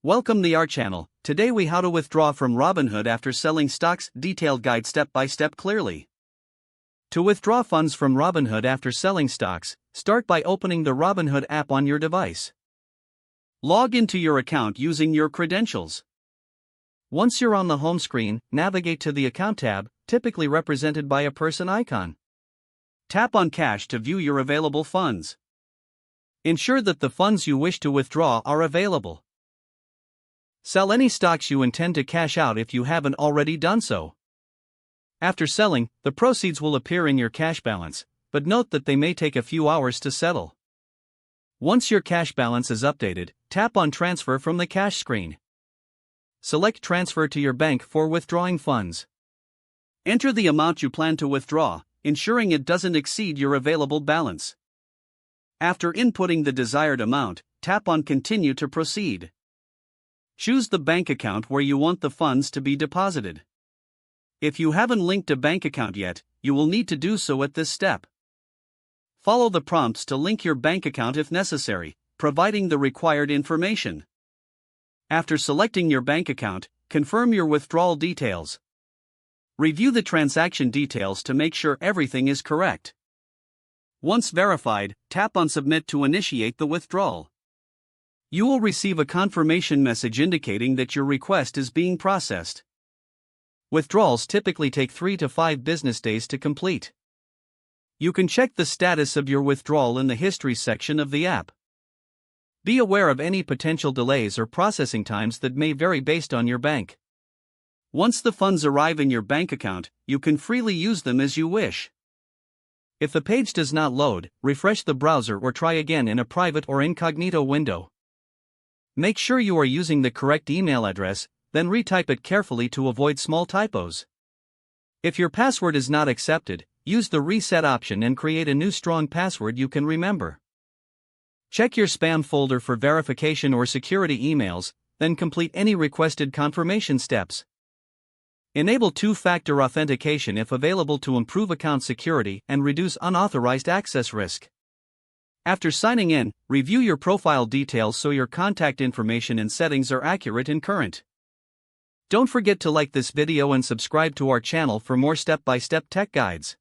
Welcome to our channel. Today we how to withdraw from Robinhood after selling stocks, detailed guide step by step clearly. To withdraw funds from Robinhood after selling stocks, start by opening the Robinhood app on your device. Log into your account using your credentials. Once you're on the home screen, navigate to the Account tab, typically represented by a person icon. Tap on Cash to view your available funds. Ensure that the funds you wish to withdraw are available. Sell any stocks you intend to cash out if you haven't already done so. After selling, the proceeds will appear in your cash balance, but note that they may take a few hours to settle. Once your cash balance is updated, tap on Transfer from the cash screen. Select Transfer to your bank for withdrawing funds. Enter the amount you plan to withdraw, ensuring it doesn't exceed your available balance. After inputting the desired amount, tap on Continue to proceed. Choose the bank account where you want the funds to be deposited. If you haven't linked a bank account yet, you will need to do so at this step. Follow the prompts to link your bank account if necessary, providing the required information. After selecting your bank account, confirm your withdrawal details. Review the transaction details to make sure everything is correct. Once verified, tap on Submit to initiate the withdrawal. You will receive a confirmation message indicating that your request is being processed. Withdrawals typically take 3 to 5 business days to complete. You can check the status of your withdrawal in the History section of the app. Be aware of any potential delays or processing times that may vary based on your bank. Once the funds arrive in your bank account, you can freely use them as you wish. If the page does not load, refresh the browser or try again in a private or incognito window. Make sure you are using the correct email address, then retype it carefully to avoid small typos. If your password is not accepted, use the reset option and create a new strong password you can remember. Check your spam folder for verification or security emails, then complete any requested confirmation steps. Enable two-factor authentication if available to improve account security and reduce unauthorized access risk. After signing in, review your profile details so your contact information and settings are accurate and current. Don't forget to like this video and subscribe to our channel for more step-by-step tech guides.